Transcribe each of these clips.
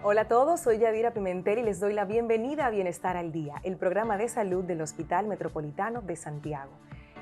Hola a todos, soy Yadira Pimentel y les doy la bienvenida a Bienestar al Día, el programa de salud del Hospital Metropolitano de Santiago.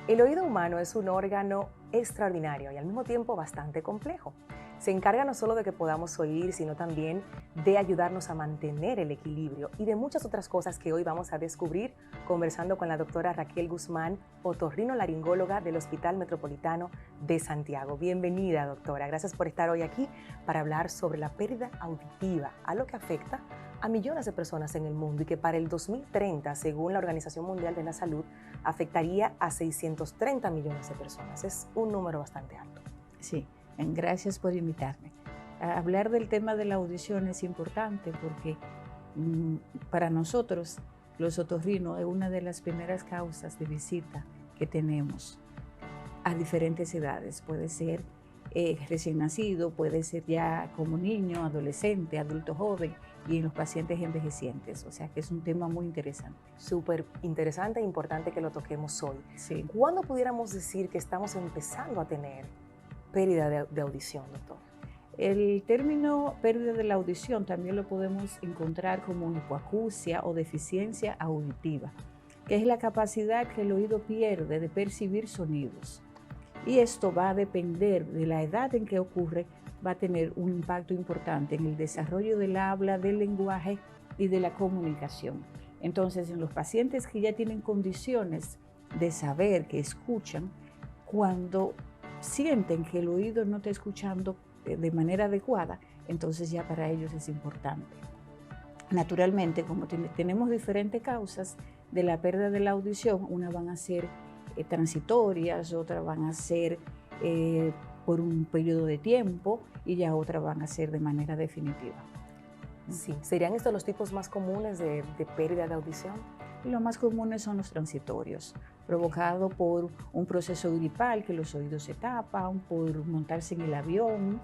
El oído humano es un órgano extraordinario y al mismo tiempo bastante complejo. Se encarga no solo de que podamos oír, sino también de ayudarnos a mantener el equilibrio y de muchas otras cosas que hoy vamos a descubrir conversando con la doctora Raquel Guzmán, otorrinolaringóloga del Hospital Metropolitano de Santiago. Bienvenida, doctora. Gracias por estar hoy aquí para hablar sobre la pérdida auditiva, algo que afecta a millones de personas en el mundo y que para el 2030, según la Organización Mundial de la Salud, afectaría a 630 millones de personas. Es un número bastante alto. Sí, gracias por invitarme. Hablar del tema de la audición es importante porque para nosotros, los otorrinos, es una de las primeras causas de visita que tenemos a diferentes edades. Puede ser recién nacido, puede ser ya como niño, adolescente, adulto joven y en los pacientes envejecientes. O sea que es un tema muy interesante. Súper interesante e importante que lo toquemos hoy. Sí. ¿Cuándo pudiéramos decir que estamos empezando a tener pérdida de audición, doctor? El término pérdida de la audición también lo podemos encontrar como hipoacusia o deficiencia auditiva, que es la capacidad que el oído pierde de percibir sonidos. Y esto va a depender de la edad en que ocurre, va a tener un impacto importante en el desarrollo del habla, del lenguaje y de la comunicación. Entonces, en los pacientes que ya tienen condiciones de saber que escuchan, cuando sienten que el oído no está escuchando de manera adecuada, entonces ya para ellos es importante. Naturalmente, como tenemos diferentes causas de la pérdida de la audición, unas van a ser transitorias, otras van a ser por un periodo de tiempo y ya otras van a ser de manera definitiva. Sí, ¿serían estos los tipos más comunes de pérdida de audición? Los más comunes son los transitorios, provocados por un proceso gripal, que los oídos se tapan, por montarse en el avión,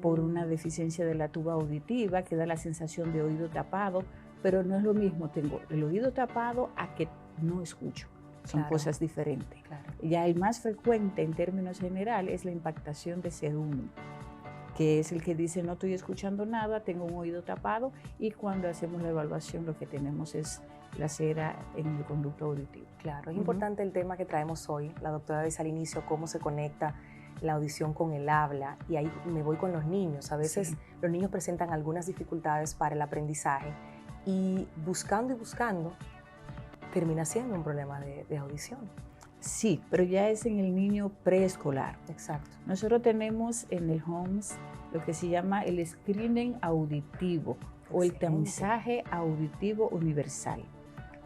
por una deficiencia de la tuba auditiva que da la sensación de oído tapado, pero no es lo mismo, tengo el oído tapado a que no escucho. Son cosas diferentes. Claro. Ya el más frecuente en términos generales es la impactación de sedum, que es el que dice no estoy escuchando nada, tengo un oído tapado, y cuando hacemos la evaluación lo que tenemos es la cera en el conducto auditivo. Claro, es importante el tema que traemos hoy. La doctora dice al inicio cómo se conecta la audición con el habla, y ahí me voy con los niños. A veces los niños presentan algunas dificultades para el aprendizaje y buscando termina siendo un problema de audición. Sí, pero ya es en el niño preescolar. Exacto. Nosotros tenemos en el HOMS lo que se llama el screening auditivo o el tamizaje auditivo universal.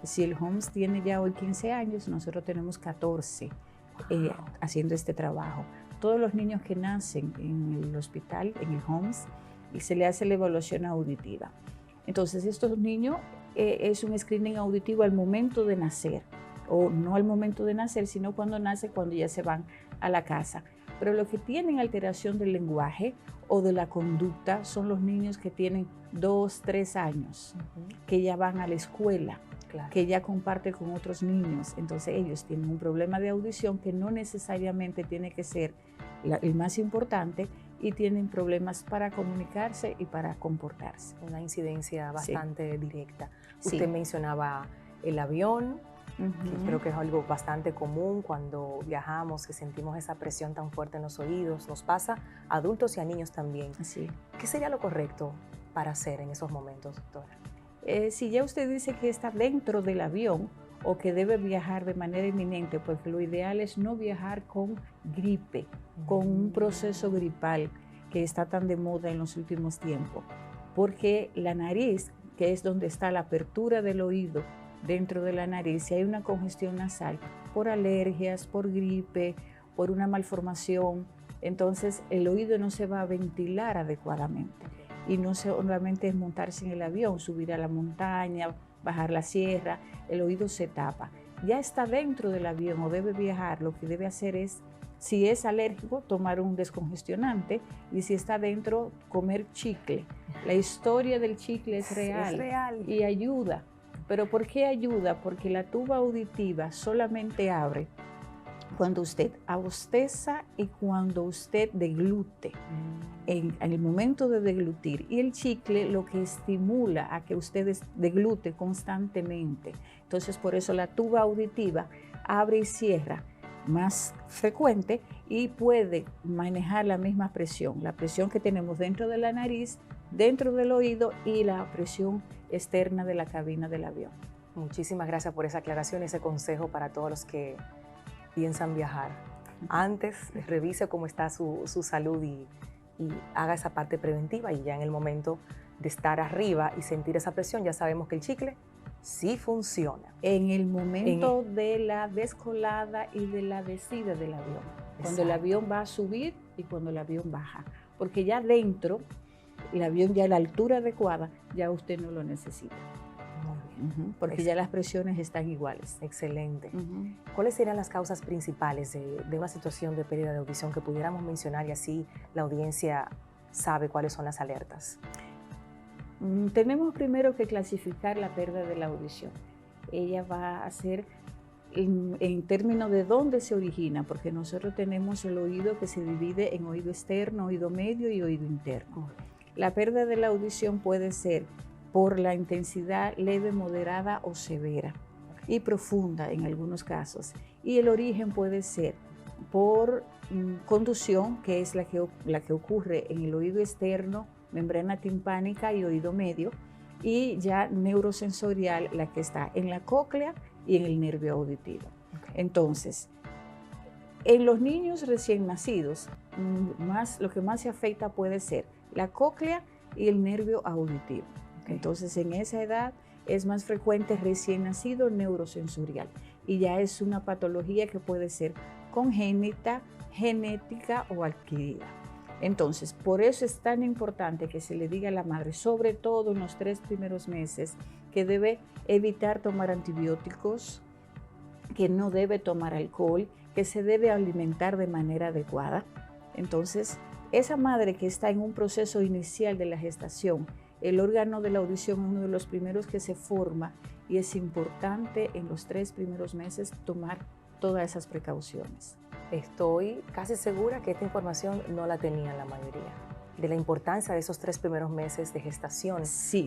Si el HOMS tiene ya hoy 15 años, nosotros tenemos 14 haciendo este trabajo. Todos los niños que nacen en el hospital, en el HOMS, y se le hace la evaluación auditiva. Entonces, estos niños es un screening auditivo al momento de nacer, o no al momento de nacer, sino cuando nace, cuando ya se van a la casa. Pero los que tienen alteración del lenguaje o de la conducta son los niños que tienen 2, 3 años, que ya van a la escuela, que ya comparten con otros niños. Entonces ellos tienen un problema de audición que no necesariamente tiene que ser el más importante, y tienen problemas para comunicarse y para comportarse. Una incidencia bastante directa. Sí. Usted mencionaba el avión, que creo que es algo bastante común cuando viajamos, que sentimos esa presión tan fuerte en los oídos. Nos pasa a adultos y a niños también. Sí. ¿Qué sería lo correcto para hacer en esos momentos, doctora? Si ya usted dice que está dentro del avión o que debe viajar de manera inminente, porque lo ideal es no viajar con gripe, con un proceso gripal que está tan de moda en los últimos tiempos, porque la nariz, que es donde está la apertura del oído, dentro de la nariz, si hay una congestión nasal por alergias, por gripe, por una malformación, entonces el oído no se va a ventilar adecuadamente. Y no solamente es montarse en el avión, subir a la montaña, bajar la sierra, el oído se tapa. Ya está dentro del avión o debe viajar, lo que debe hacer es, si es alérgico, tomar un descongestionante, y si está dentro, comer chicle. La historia del chicle es real y ayuda. ¿Pero por qué ayuda? Porque la tuba auditiva solamente abre cuando usted abosteza y cuando usted deglute, en el momento de deglutir. Y el chicle lo que estimula a que usted deglute constantemente. Entonces, por eso la tuba auditiva abre y cierra más frecuente y puede manejar la misma presión, la presión que tenemos dentro de la nariz, dentro del oído y la presión externa de la cabina del avión. Muchísimas gracias por esa aclaración y ese consejo para todos los que piensan viajar. Antes, revise cómo está su salud y haga esa parte preventiva, y ya en el momento de estar arriba y sentir esa presión, ya sabemos que el chicle sí funciona. En el momento de la descolada y de la descida del avión. Cuando el avión va a subir y cuando el avión baja. Porque ya dentro, el avión ya a la altura adecuada, ya usted no lo necesita. Muy bien. Porque ya las presiones están iguales. Excelente. ¿Cuáles serían las causas principales de una situación de pérdida de audición que pudiéramos mencionar, y así la audiencia sabe cuáles son las alertas? Tenemos primero que clasificar la pérdida de la audición. Ella va a ser en términos de dónde se origina, porque nosotros tenemos el oído que se divide en oído externo, oído medio y oído interno. La pérdida de la audición puede ser por la intensidad leve, moderada o severa y profunda en algunos casos. Y el origen puede ser por conducción, que es la que ocurre en el oído externo, membrana timpánica y oído medio, y ya neurosensorial, la que está en la cóclea y en el nervio auditivo. Entonces, en los niños recién nacidos, lo que más se afecta puede ser la cóclea y el nervio auditivo. Entonces, en esa edad es más frecuente recién nacido neurosensorial, y ya es una patología que puede ser congénita, genética o adquirida. Entonces, por eso es tan importante que se le diga a la madre, sobre todo en los 3 primeros meses, que debe evitar tomar antibióticos, que no debe tomar alcohol, que se debe alimentar de manera adecuada. Entonces, esa madre que está en un proceso inicial de la gestación, el órgano de la audición es uno de los primeros que se forma, y es importante en los 3 primeros meses tomar todas esas precauciones. Estoy casi segura que esta información no la tenían la mayoría, de la importancia de esos 3 primeros meses de gestación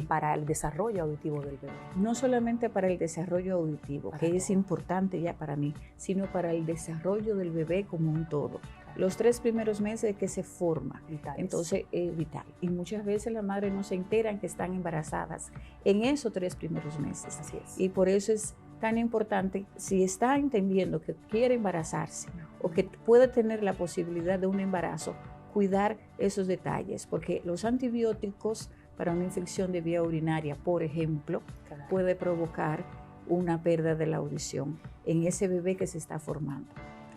para el desarrollo auditivo del bebé. No solamente para el desarrollo auditivo, que es importante ya para mí, sino para el desarrollo del bebé como un todo. Los 3 primeros meses que se forma, entonces es vital. Y muchas veces las madres no se enteran que están embarazadas en esos 3 primeros meses. Así es. Y por eso es tan importante, si está entendiendo que quiere embarazarse o que puede tener la posibilidad de un embarazo, cuidar esos detalles, porque los antibióticos para una infección de vía urinaria, por ejemplo, puede provocar una pérdida de la audición en ese bebé que se está formando.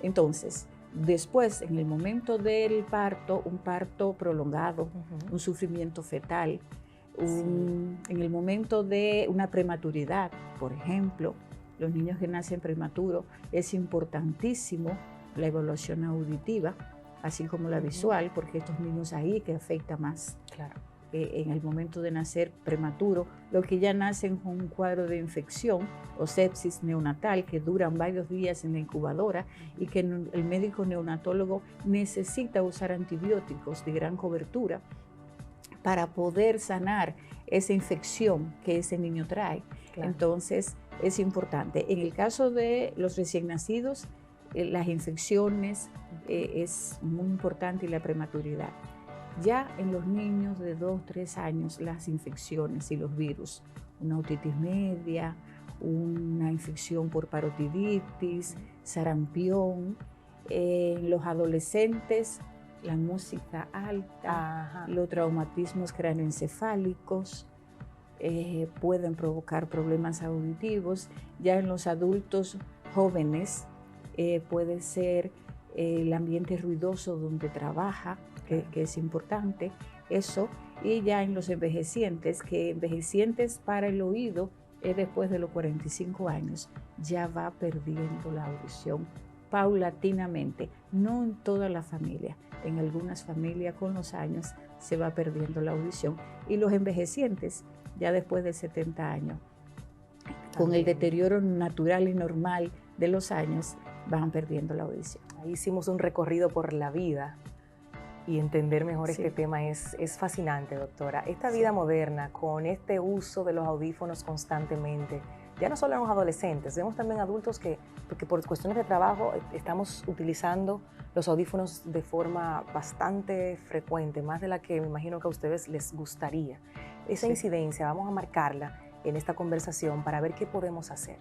Entonces, después, en el momento del parto, un parto prolongado, un sufrimiento fetal, en el momento de una prematuridad, por ejemplo, los niños que nacen prematuros, es importantísimo la evaluación auditiva, así como la visual, porque estos niños ahí que afecta más. En el momento de nacer prematuro, los que ya nacen con un cuadro de infección o sepsis neonatal que duran varios días en la incubadora y que el médico neonatólogo necesita usar antibióticos de gran cobertura para poder sanar esa infección que ese niño trae. Entonces, es importante. En el caso de los recién nacidos, las infecciones es muy importante, y la prematuridad. Ya en los niños de 2, 3 años, las infecciones y los virus, una otitis media, una infección por parotiditis, sarampión. En los adolescentes, la música alta, los traumatismos cráneoencefálicos pueden provocar problemas auditivos. Ya en los adultos jóvenes puede ser el ambiente ruidoso donde trabaja, que es importante, eso. Y ya en los envejecientes, que envejecientes para el oído es después de los 45 años, ya va perdiendo la audición paulatinamente, no en toda la familia, en algunas familias con los años se va perdiendo la audición. Y los envejecientes, ya después de 70 años, con el deterioro natural y normal de los años, van perdiendo la audición. Ahí hicimos un recorrido por la vida y entender mejor Sí. este tema es fascinante, doctora. Esta vida moderna, con este uso de los audífonos constantemente, ya no solo en los adolescentes, vemos también adultos que por cuestiones de trabajo estamos utilizando los audífonos de forma bastante frecuente, más de la que me imagino que a ustedes les gustaría. Esa Sí. incidencia, vamos a marcarla en esta conversación para ver qué podemos hacer.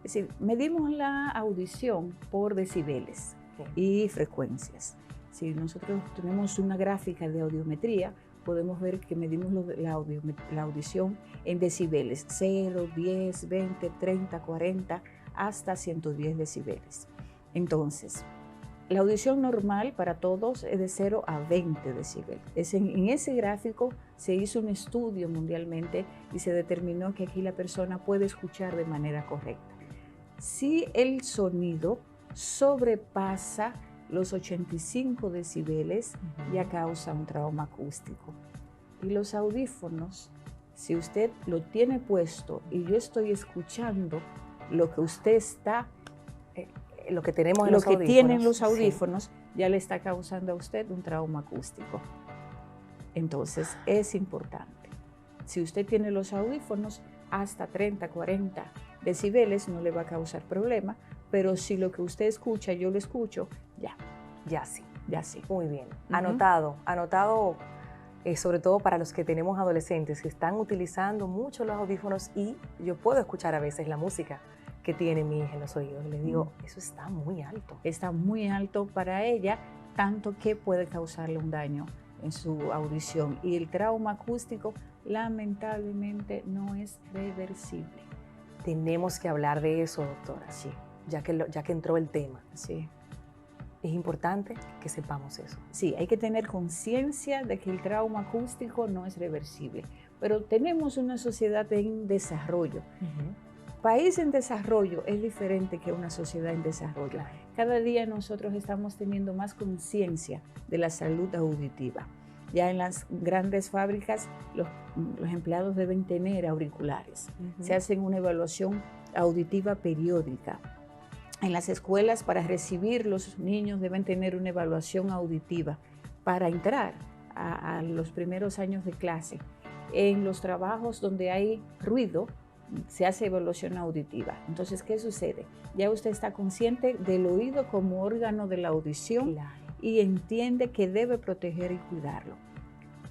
Es decir, medimos la audición por decibeles y frecuencias. Si nosotros tenemos una gráfica de audiometría, podemos ver que medimos la audición en decibeles, 0, 10, 20, 30, 40, hasta 110 decibeles. Entonces, la audición normal para todos es de 0 a 20 decibeles. En ese gráfico se hizo un estudio mundialmente y se determinó que aquí la persona puede escuchar de manera correcta. Si el sonido sobrepasa los 85 decibeles, ya causa un trauma acústico. Y los audífonos, si usted lo tiene puesto y yo estoy escuchando lo que usted está, lo que tenemos en lo los que audífonos, tienen los sí. audífonos, ya le está causando a usted un trauma acústico. Entonces, es importante. Si usted tiene los audífonos hasta 30, 40 decibeles, no le va a causar problema, pero si lo que usted escucha, yo lo escucho, ya. Ya sí. Ya sí. Muy bien. Anotado, sobre todo para los que tenemos adolescentes que están utilizando mucho los audífonos, y yo puedo escuchar a veces la música que tiene mi hija en los oídos. Le digo, eso está muy alto. Está muy alto para ella, tanto que puede causarle un daño en su audición. Y el trauma acústico, lamentablemente, no es reversible. Tenemos que hablar de eso, doctora, Sí. ya que entró el tema. Sí. Es importante que sepamos eso. Sí, hay que tener conciencia de que el trauma acústico no es reversible, pero tenemos una sociedad en desarrollo. País en desarrollo es diferente que una sociedad en desarrollo. Claro. Cada día nosotros estamos teniendo más conciencia de la salud auditiva. Ya en las grandes fábricas los empleados deben tener auriculares. Se hacen una evaluación auditiva periódica. En las escuelas, para recibir los niños deben tener una evaluación auditiva para entrar a los primeros años de clase. En los trabajos donde hay ruido, se hace evaluación auditiva. Entonces, ¿qué sucede? Ya usted está consciente del oído como órgano de la audición, Claro. y entiende que debe proteger y cuidarlo.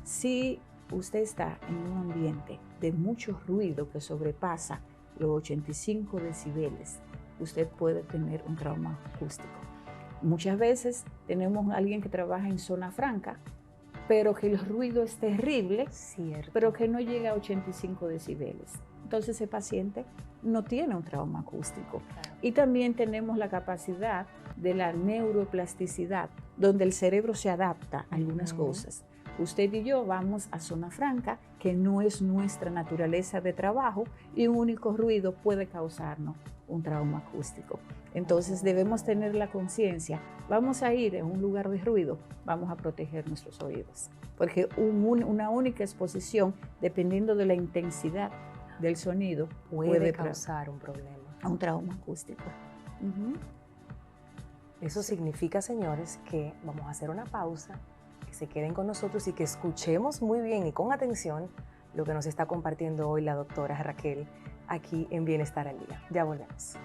Si usted está en un ambiente de mucho ruido que sobrepasa los 85 decibeles, usted puede tener un trauma acústico. Muchas veces tenemos a alguien que trabaja en zona franca, pero que el ruido es terrible, Cierto. pero que no llega a 85 decibeles. Entonces ese paciente no tiene un trauma acústico. Claro. Y también tenemos la capacidad de la neuroplasticidad, donde el cerebro se adapta a algunas cosas. Usted y yo vamos a zona franca, que no es nuestra naturaleza de trabajo, y un único ruido puede causarnos un trauma acústico. Entonces debemos tener la conciencia, vamos a ir a un lugar de ruido, vamos a proteger nuestros oídos. Porque una única exposición, dependiendo de la intensidad del sonido, Puede causar un problema. un trauma acústico. Eso significa, señores, que vamos a hacer una pausa, que se queden con nosotros y que escuchemos muy bien y con atención lo que nos está compartiendo hoy la doctora Raquel aquí en Bienestar al Día. Ya volvemos.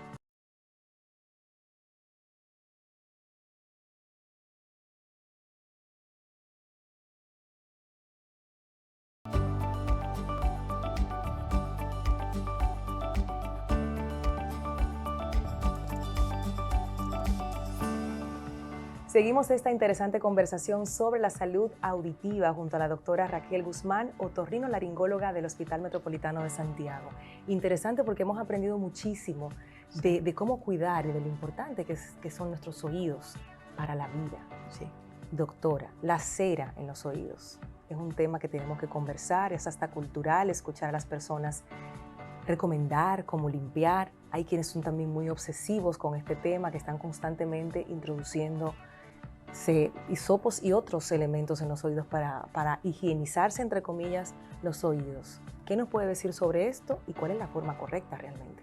Seguimos esta interesante conversación sobre la salud auditiva junto a la doctora Raquel Guzmán, otorrinolaringóloga del Hospital Metropolitano de Santiago. Interesante porque hemos aprendido muchísimo de cómo cuidar y de lo importante que son nuestros oídos para la vida. Sí. Doctora, la cera en los oídos es un tema que tenemos que conversar, es hasta cultural, escuchar a las personas recomendar cómo limpiar. Hay quienes son también muy obsesivos con este tema, que están constantemente introduciendo hisopos y otros elementos en los oídos para higienizarse, entre comillas, los oídos. ¿Qué nos puede decir sobre esto y cuál es la forma correcta realmente?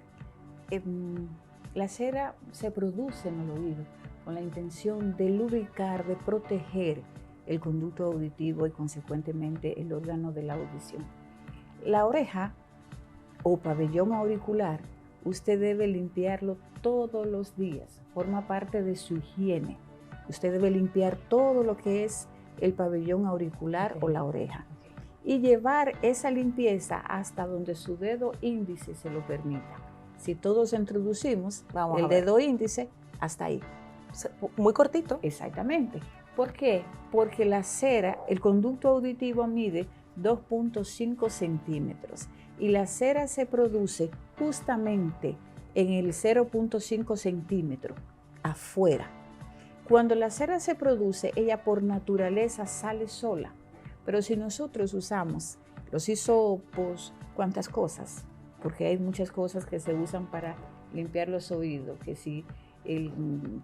La cera se produce en el oído con la intención de lubricar, de proteger el conducto auditivo y consecuentemente el órgano de la audición. La oreja o pabellón auricular, usted debe limpiarlo todos los días, forma parte de su higiene. Usted debe limpiar todo lo que es el pabellón auricular o la oreja y llevar esa limpieza hasta donde su dedo índice se lo permita. Si todos introducimos el dedo índice, hasta ahí. Muy cortito. Exactamente. ¿Por qué? Porque la cera, el conducto auditivo mide 2.5 centímetros y la cera se produce justamente en el 0.5 centímetro afuera. Cuando la cera se produce, ella por naturaleza sale sola, pero si nosotros usamos los hisopos, ¿cuántas cosas? Porque hay muchas cosas que se usan para limpiar los oídos, que si el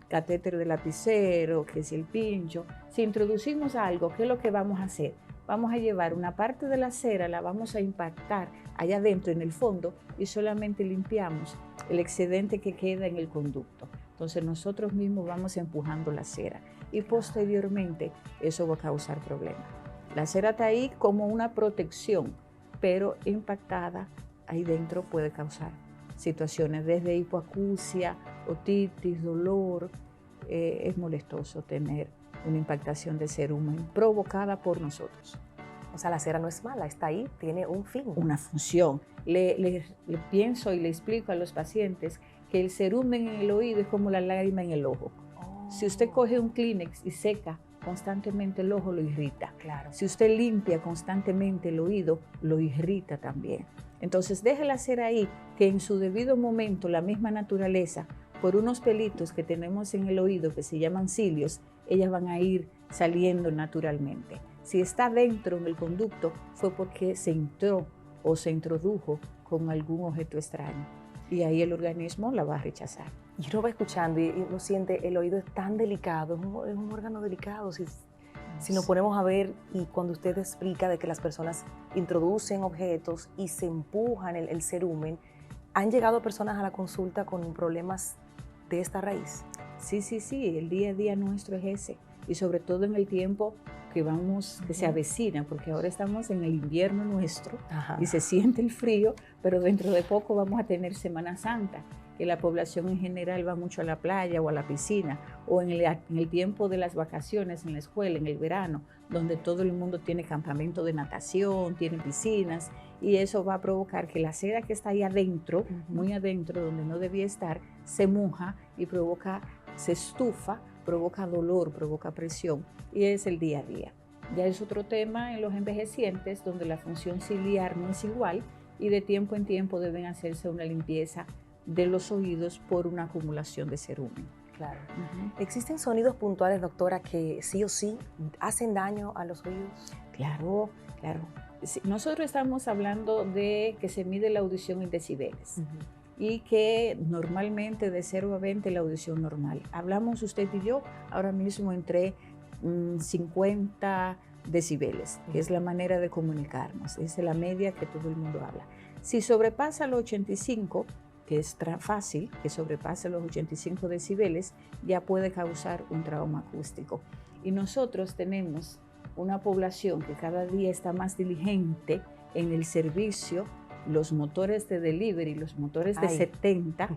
catéter de lapicero, que si el pincho. Si introducimos algo, ¿qué es lo que vamos a hacer? Vamos a llevar una parte de la cera, la vamos a impactar allá adentro en el fondo y solamente limpiamos el excedente que queda en el conducto. Entonces nosotros mismos vamos empujando la cera y posteriormente eso va a causar problemas. La cera está ahí como una protección, pero impactada ahí dentro puede causar situaciones desde hipoacusia, otitis, dolor. Es molestoso tener una impactación de cerumen provocada por nosotros. O sea, la cera no es mala, está ahí, tiene un fin. Una función. Le pienso y le explico a los pacientes que el cerumen en el oído es como la lágrima en el ojo. Oh. Si usted coge un Kleenex y seca constantemente el ojo, lo irrita. Claro. Si usted limpia constantemente el oído, lo irrita también. Entonces, deje la cera ahí, que en su debido momento la misma naturaleza, por unos pelitos que tenemos en el oído que se llaman cilios, ellas van a ir saliendo naturalmente. Si está dentro en el conducto, fue porque se entró o se introdujo con algún objeto extraño. Y ahí el organismo la va a rechazar. Y uno va escuchando y uno siente, el oído es tan delicado, es un órgano delicado. Si nos ponemos a ver, y cuando usted explica de que las personas introducen objetos y se empujan el cerumen, ¿han llegado personas a la consulta con problemas de esta raíz? Sí, el día a día nuestro es ese. Y sobre todo en el tiempo que se avecina, porque ahora estamos en el invierno nuestro. Ajá. Y se siente el frío, pero dentro de poco vamos a tener Semana Santa, que la población en general va mucho a la playa o a la piscina, o en el tiempo de las vacaciones en la escuela, en el verano, donde todo el mundo tiene campamento de natación, tiene piscinas, y eso va a provocar que la cera que está ahí adentro, muy adentro, donde no debía estar, se moja y se estufa, provoca dolor, provoca presión, y es el día a día. Ya es otro tema en los envejecientes, donde la función ciliar no es igual, y de tiempo en tiempo deben hacerse una limpieza de los oídos por una acumulación de cerumen. Claro. ¿Existen sonidos puntuales, doctora, que sí o sí hacen daño a los oídos? Claro. Nosotros estamos hablando de que se mide la audición en decibeles y que normalmente de 0 a 20 la audición normal. Hablamos usted y yo ahora mismo entre 50 decibeles, que es la manera de comunicarnos, es la media que todo el mundo habla. Si sobrepasa los 85, que es fácil, que sobrepase los 85 decibeles, ya puede causar un trauma acústico. Y nosotros tenemos una población que cada día está más diligente en el servicio, los motores de delivery, los motores de 70,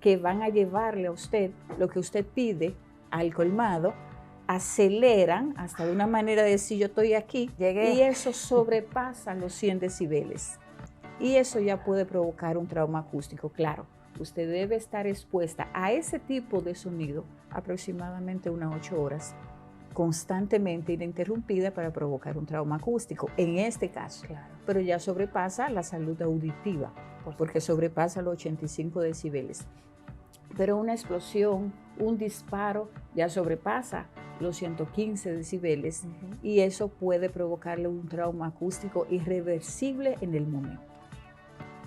que van a llevarle a usted lo que usted pide al colmado, aceleran hasta de una manera de decir yo estoy aquí, llegué, y eso sobrepasa los 100 decibeles. Y eso ya puede provocar un trauma acústico. Claro, usted debe estar expuesta a ese tipo de sonido aproximadamente unas 8 horas, constantemente ininterrumpida, para provocar un trauma acústico, en este caso. Claro. Pero ya sobrepasa la salud auditiva, porque sobrepasa los 85 decibeles. Pero una explosión, un disparo, ya sobrepasa los 115 decibeles y eso puede provocarle un trauma acústico irreversible en el momento.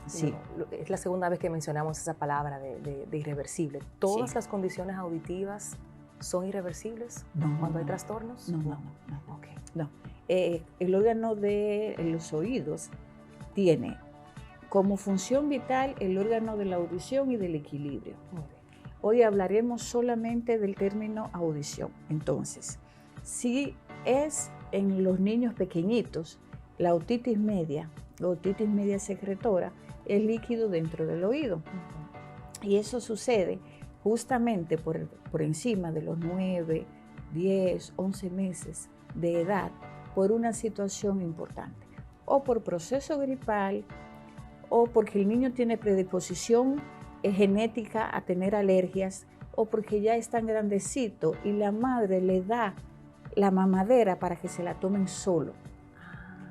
Sí. No, es la segunda vez que mencionamos esa palabra de irreversible. ¿Todas las condiciones auditivas son irreversibles cuando hay trastornos? No. El órgano de los oídos tiene como función vital el órgano de la audición y del equilibrio. Hoy hablaremos solamente del término audición. Entonces, si es en los niños pequeñitos, la otitis media secretora, es líquido dentro del oído. Y eso sucede justamente por encima de los 9, 10, 11 meses de edad por una situación importante, o por proceso gripal, o porque el niño tiene predisposición genética a tener alergias, o porque ya es tan grandecito y la madre le da la mamadera para que se la tomen solo.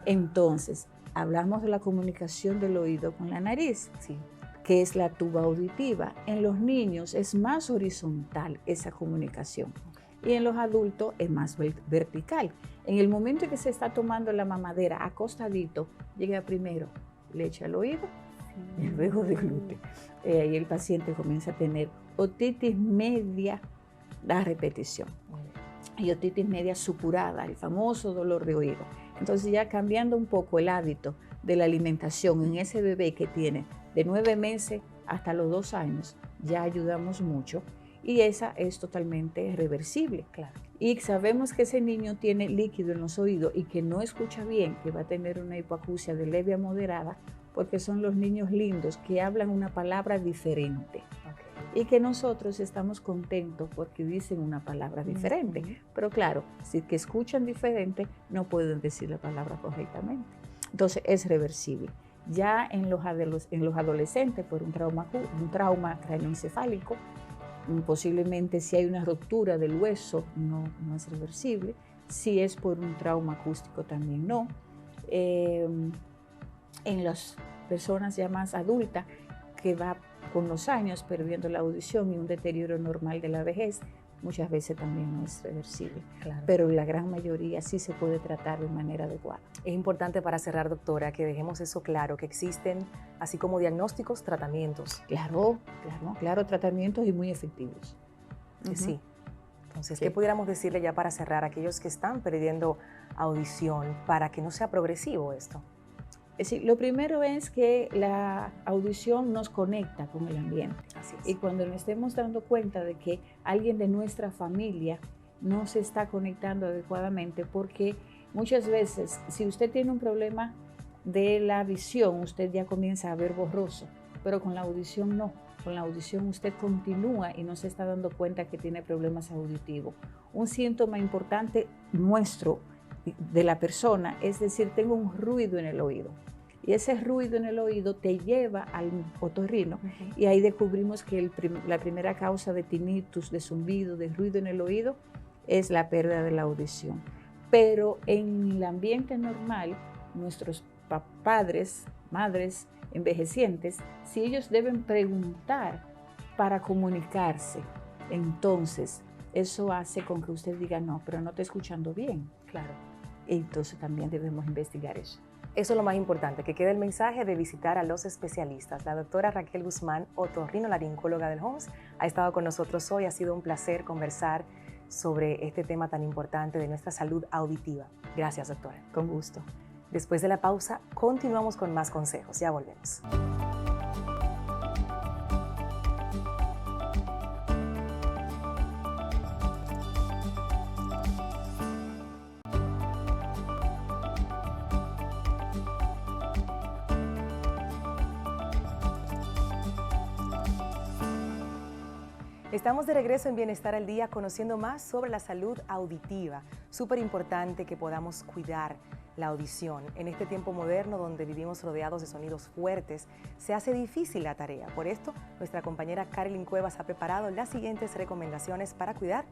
Entonces, hablamos de la comunicación del oído con la nariz, Sí. que es la tuba auditiva. En los niños es más horizontal esa comunicación y en los adultos es más vertical. En el momento en que se está tomando la mamadera acostadito, llega primero leche al oído y luego de glúteo. Y el paciente comienza a tener otitis media a repetición y otitis media supurada, el famoso dolor de oído. Entonces ya cambiando un poco el hábito de la alimentación en ese bebé que tiene de 9 meses hasta los 2 años, ya ayudamos mucho y esa es totalmente reversible. Claro. Y sabemos que ese niño tiene líquido en los oídos y que no escucha bien, que va a tener una hipoacusia de leve a moderada, porque son los niños lindos que hablan una palabra diferente. Y que nosotros estamos contentos porque dicen una palabra diferente. Pero claro, si que escuchan diferente, no pueden decir la palabra correctamente. Entonces es reversible. Ya en los adolescentes, por un trauma craneoencefálico, posiblemente si hay una ruptura del hueso, no es reversible. Si es por un trauma acústico, también no. En las personas ya más adultas, que va con los años perdiendo la audición y un deterioro normal de la vejez, muchas veces también no es reversible. Claro. Pero la gran mayoría sí se puede tratar de manera adecuada. Es importante para cerrar, doctora, que dejemos eso claro, que existen, así como diagnósticos, tratamientos. Claro, tratamientos y muy efectivos. Sí. Entonces, Sí. ¿qué pudiéramos decirle ya para cerrar a aquellos que están perdiendo audición para que no sea progresivo esto? Es decir, lo primero es que la audición nos conecta con el ambiente. Así es. Y cuando nos estemos dando cuenta de que alguien de nuestra familia no se está conectando adecuadamente, porque muchas veces, si usted tiene un problema de la visión, usted ya comienza a ver borroso, pero con la audición no. Con la audición usted continúa y no se está dando cuenta que tiene problemas auditivos. Un síntoma importante nuestro, de la persona, es decir, tengo un ruido en el oído. Y ese ruido en el oído te lleva al otorrino y ahí descubrimos que la primera causa de tinnitus, de zumbido, de ruido en el oído es la pérdida de la audición. Pero en el ambiente normal, nuestros padres, madres envejecientes, si ellos deben preguntar para comunicarse, entonces eso hace con que usted diga no, pero no está escuchando bien. Claro. Entonces también debemos investigar eso. Eso es lo más importante, que quede el mensaje de visitar a los especialistas. La doctora Raquel Guzmán, otorrinolaringóloga del HOMS, ha estado con nosotros hoy. Ha sido un placer conversar sobre este tema tan importante de nuestra salud auditiva. Gracias, doctora. Con gusto. Después de la pausa, continuamos con más consejos. Ya volvemos. Estamos de regreso en Bienestar al Día, conociendo más sobre la salud auditiva. Súper importante que podamos cuidar la audición. En este tiempo moderno donde vivimos rodeados de sonidos fuertes, se hace difícil la tarea. Por esto, nuestra compañera Carolyn Cuevas ha preparado las siguientes recomendaciones para cuidar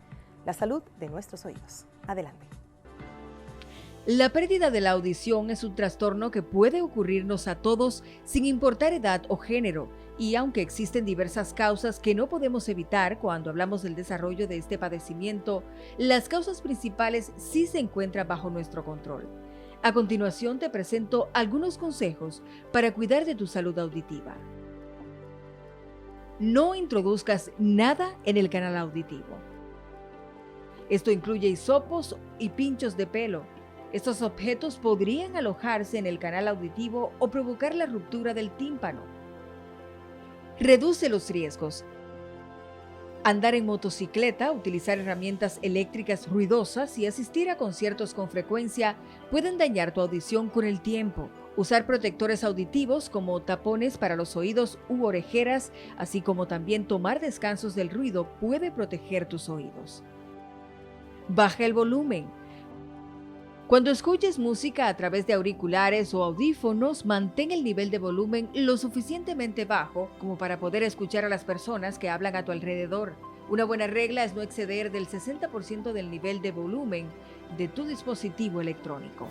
la salud de nuestros oídos. Adelante. La pérdida de la audición es un trastorno que puede ocurrirnos a todos sin importar edad o género, y aunque existen diversas causas que no podemos evitar cuando hablamos del desarrollo de este padecimiento, las causas principales sí se encuentran bajo nuestro control. A continuación te presento algunos consejos para cuidar de tu salud auditiva. No introduzcas nada en el canal auditivo. Esto incluye hisopos y pinchos de pelo. Estos objetos podrían alojarse en el canal auditivo o provocar la ruptura del tímpano. Reduce los riesgos. Andar en motocicleta, utilizar herramientas eléctricas ruidosas y asistir a conciertos con frecuencia pueden dañar tu audición con el tiempo. Usar protectores auditivos como tapones para los oídos u orejeras, así como también tomar descansos del ruido puede proteger tus oídos. Baja el volumen. Cuando escuches música a través de auriculares o audífonos, mantén el nivel de volumen lo suficientemente bajo como para poder escuchar a las personas que hablan a tu alrededor. Una buena regla es no exceder del 60% del nivel de volumen de tu dispositivo electrónico.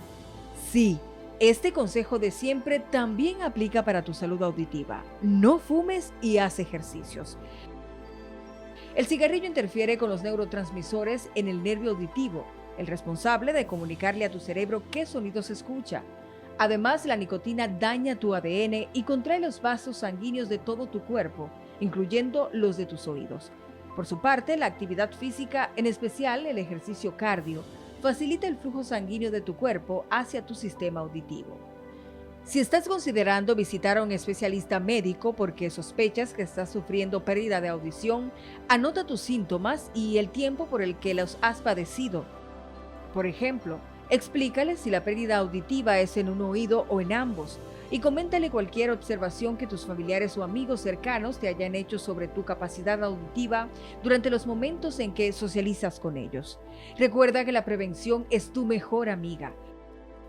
Sí, este consejo de siempre también aplica para tu salud auditiva. No fumes y haz ejercicios. El cigarrillo interfiere con los neurotransmisores en el nervio auditivo, el responsable de comunicarle a tu cerebro qué sonidos escucha. Además, la nicotina daña tu ADN y contrae los vasos sanguíneos de todo tu cuerpo, incluyendo los de tus oídos. Por su parte, la actividad física, en especial el ejercicio cardio, facilita el flujo sanguíneo de tu cuerpo hacia tu sistema auditivo. Si estás considerando visitar a un especialista médico porque sospechas que estás sufriendo pérdida de audición, anota tus síntomas y el tiempo por el que los has padecido. Por ejemplo, explícale si la pérdida auditiva es en un oído o en ambos y coméntale cualquier observación que tus familiares o amigos cercanos te hayan hecho sobre tu capacidad auditiva durante los momentos en que socializas con ellos. Recuerda que la prevención es tu mejor amiga.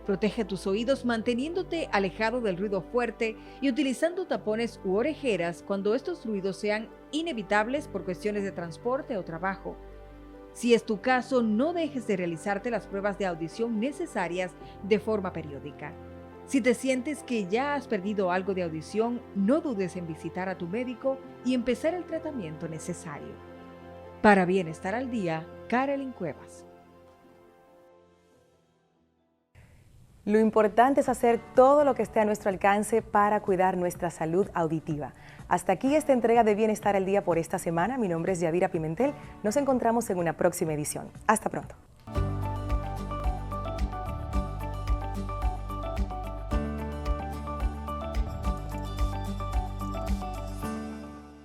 Protege tus oídos manteniéndote alejado del ruido fuerte y utilizando tapones u orejeras cuando estos ruidos sean inevitables por cuestiones de transporte o trabajo. Si es tu caso, no dejes de realizarte las pruebas de audición necesarias de forma periódica. Si te sientes que ya has perdido algo de audición, no dudes en visitar a tu médico y empezar el tratamiento necesario. Para Bienestar al Día, Carolyn Cuevas. Lo importante es hacer todo lo que esté a nuestro alcance para cuidar nuestra salud auditiva. Hasta aquí esta entrega de Bienestar al Día por esta semana. Mi nombre es Yadira Pimentel. Nos encontramos en una próxima edición. Hasta pronto.